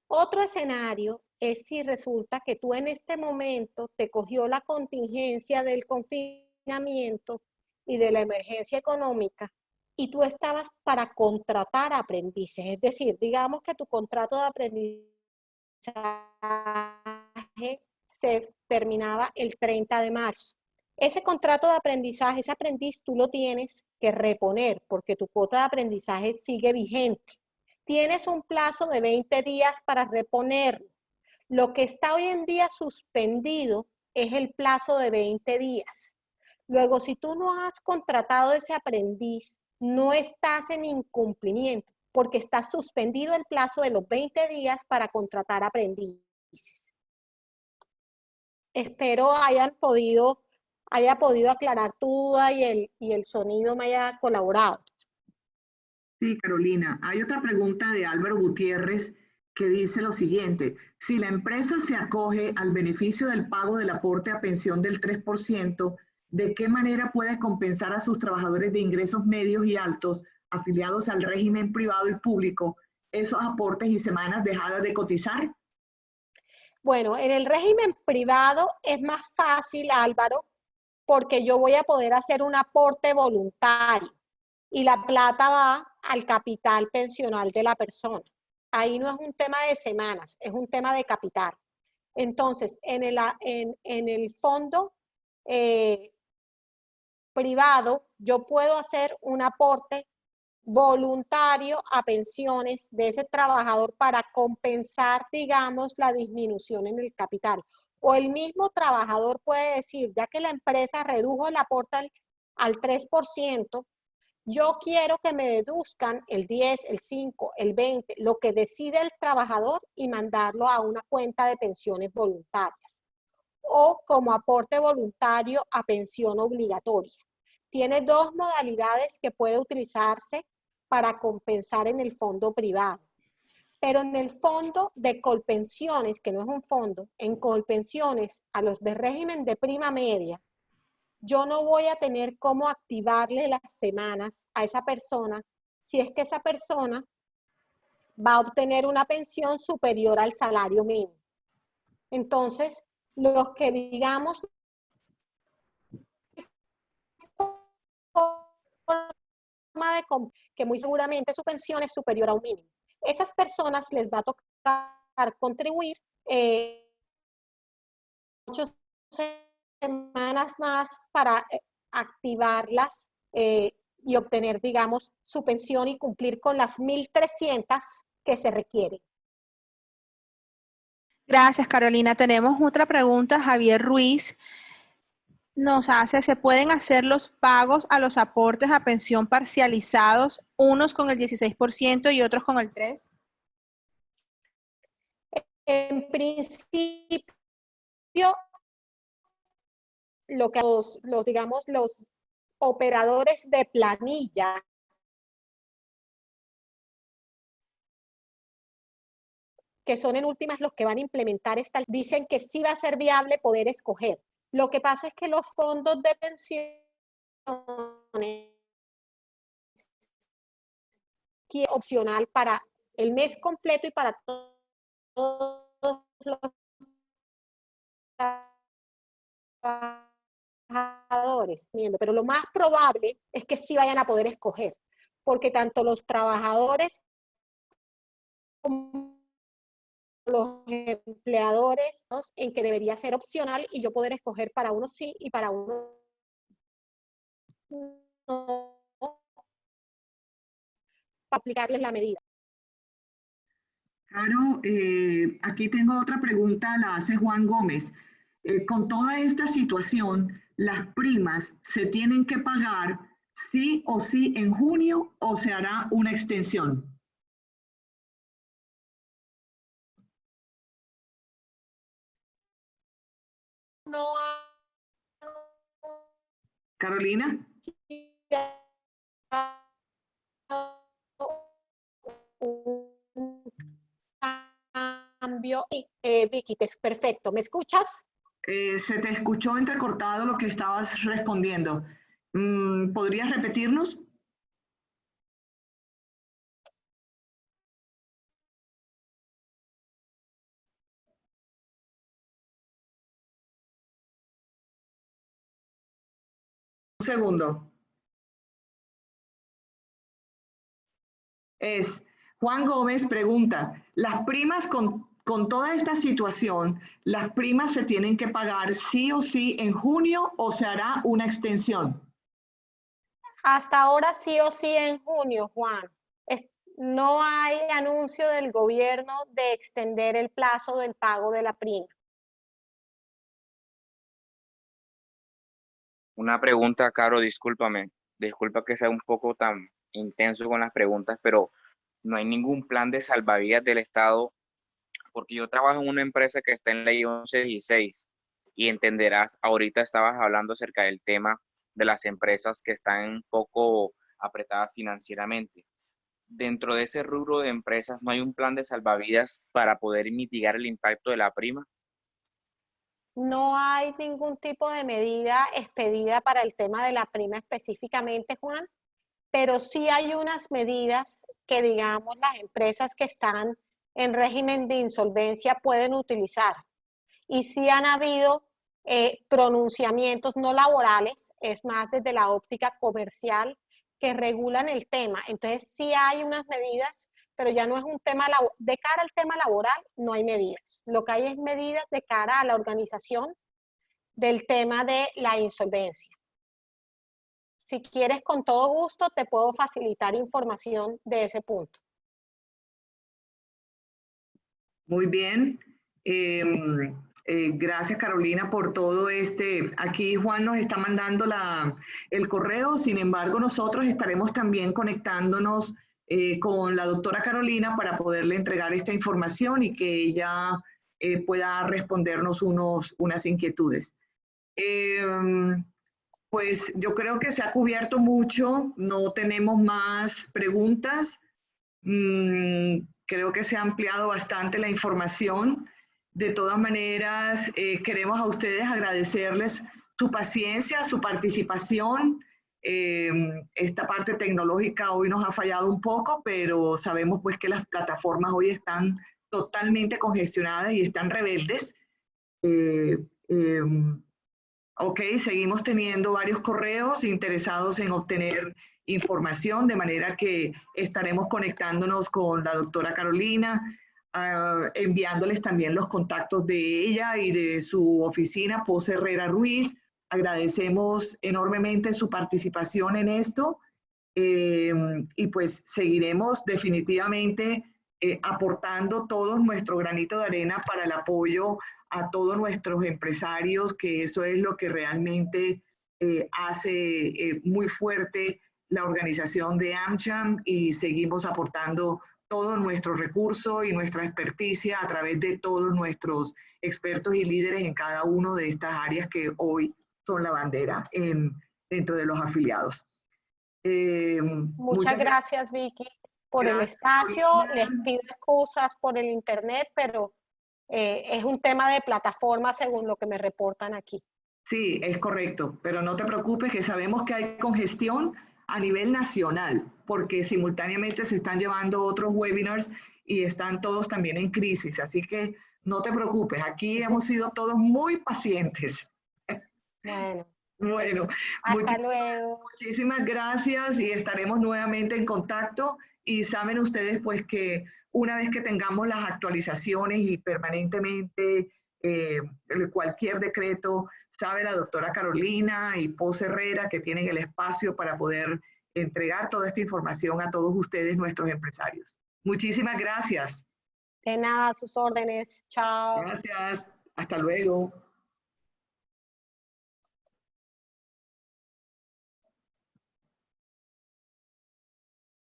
Otro escenario es si resulta que tú en este momento te cogió la contingencia del confinamiento y de la emergencia económica y tú estabas para contratar aprendices. Es decir, digamos que tu contrato de aprendizaje se terminaba el 30 de marzo. Ese contrato de aprendizaje, ese aprendiz, tú lo tienes que reponer porque tu cuota de aprendizaje sigue vigente. Tienes un plazo de 20 días para reponerlo. Lo que está hoy en día suspendido es el plazo de 20 días. Luego, si tú no has contratado ese aprendiz, no estás en incumplimiento porque está suspendido el plazo de los 20 días para contratar aprendices. Espero haya podido aclarar tu duda y el sonido me haya colaborado. Sí, Carolina. Hay otra pregunta de Álvaro Gutiérrez que dice lo siguiente: si la empresa se acoge al beneficio del pago del aporte a pensión del 3%, ¿de qué manera puede compensar a sus trabajadores de ingresos medios y altos afiliados al régimen privado y público esos aportes y semanas dejadas de cotizar? Bueno, en el régimen privado es más fácil, Álvaro, porque yo voy a poder hacer un aporte voluntario y la plata va al capital pensional de la persona. Ahí no es un tema de semanas, es un tema de capital. Entonces, en el fondo privado, yo puedo hacer un aporte voluntario a pensiones de ese trabajador para compensar, digamos, la disminución en el capital. O el mismo trabajador puede decir, ya que la empresa redujo el aporte al 3%, yo quiero que me deduzcan el 10, el 5, el 20, lo que decide el trabajador y mandarlo a una cuenta de pensiones voluntarias o como aporte voluntario a pensión obligatoria. Tiene dos modalidades que puede utilizarse para compensar en el fondo privado. Pero en el fondo de Colpensiones, que no es un fondo, en Colpensiones a los de régimen de prima media, yo no voy a tener cómo activarle las semanas a esa persona si es que esa persona va a obtener una pensión superior al salario mínimo. Entonces, los que digamos que muy seguramente su pensión es superior a un mínimo. Esas personas les va a tocar contribuir 8 semanas más para activarlas y obtener, digamos, su pensión y cumplir con las 1.300 que se requieren. Gracias, Carolina. Tenemos otra pregunta. Javier Ruiz nos hace, ¿se pueden hacer los pagos a los aportes a pensión parcializados, unos con el 16% y otros con el 3%? En principio, lo que digamos, los operadores de planilla que son en últimas los que van a implementar esta, dicen que sí va a ser viable poder escoger. Lo que pasa es que los fondos de pensiones opcional para el mes completo y para todo los trabajadores, pero lo más probable es que sí vayan a poder escoger, porque tanto los trabajadores como los empleadores, ¿no?, en que debería ser opcional y yo poder escoger para unos sí y para unos no, para aplicarles la medida. Claro, aquí tengo otra pregunta, la hace Juan Gómez. Con toda esta situación, ¿las primas se tienen que pagar sí o sí en junio o se hará una extensión? No Carolina. un cambio. Vicky, perfecto. ¿Me escuchas? Se te escuchó entrecortado lo que estabas respondiendo. ¿Podrías repetirnos? Un segundo. Juan Gómez pregunta, ¿las primas con toda esta situación, las primas se tienen que pagar sí o sí en junio o se hará una extensión? Hasta ahora sí o sí en junio, Juan. No hay anuncio del gobierno de extender el plazo del pago de la prima. Una pregunta, Caro, discúlpame. Disculpa que sea un poco tan intenso con las preguntas, pero no hay ningún plan de salvavidas del Estado, porque yo trabajo en una empresa que está en ley 1116 y entenderás, ahorita estabas hablando acerca del tema de las empresas que están un poco apretadas financieramente. Dentro de ese rubro de empresas, ¿no hay un plan de salvavidas para poder mitigar el impacto de la prima? No hay ningún tipo de medida expedida para el tema de la prima específicamente, Juan, pero sí hay unas medidas que, digamos, las empresas que están en régimen de insolvencia pueden utilizar. Y sí han habido pronunciamientos no laborales, es más desde la óptica comercial, que regulan el tema. Entonces sí hay unas medidas, pero ya no es un tema de cara al tema laboral, no hay medidas. Lo que hay es medidas de cara a la organización del tema de la insolvencia. Si quieres, con todo gusto, te puedo facilitar información de ese punto. Muy bien. Gracias, Carolina, por todo este. Aquí Juan nos está mandando el correo, sin embargo, nosotros estaremos también conectándonos con la doctora Carolina para poderle entregar esta información y que ella pueda respondernos unas inquietudes. Pues yo creo que se ha cubierto mucho, no tenemos más preguntas. Creo que se ha ampliado bastante la información. De todas maneras, queremos a ustedes agradecerles su paciencia, su participación. Esta parte tecnológica hoy nos ha fallado un poco, pero sabemos pues que las plataformas hoy están totalmente congestionadas y están rebeldes. Ok, seguimos teniendo varios correos interesados en obtener información, de manera que estaremos conectándonos con la doctora Carolina, enviándoles también los contactos de ella y de su oficina, Pose Herrera Ruiz. Agradecemos enormemente su participación en esto y pues seguiremos definitivamente aportando todo nuestro granito de arena para el apoyo a todos nuestros empresarios, que eso es lo que realmente hace muy fuerte la organización de AmCham, y seguimos aportando todo nuestro recurso y nuestra experticia a través de todos nuestros expertos y líderes en cada una de estas áreas que hoy son la bandera dentro de los afiliados. Muchas gracias, Vicky, por el espacio. Les pido excusas por el internet, pero es un tema de plataforma según lo que me reportan aquí. Sí, es correcto, pero no te preocupes, que sabemos que hay congestión a nivel nacional, porque simultáneamente se están llevando otros webinars y están todos también en crisis, así que No te preocupes, aquí hemos sido todos muy pacientes. Bueno, Bueno, hasta luego. muchísimas gracias y estaremos nuevamente en contacto. Y saben ustedes pues que una vez que tengamos las actualizaciones y permanentemente cualquier decreto, sabe la doctora Carolina y Pos Herrera que tienen el espacio para poder entregar toda esta información a todos ustedes, nuestros empresarios. Muchísimas gracias. De nada, a sus órdenes. Chao. Gracias. Hasta luego.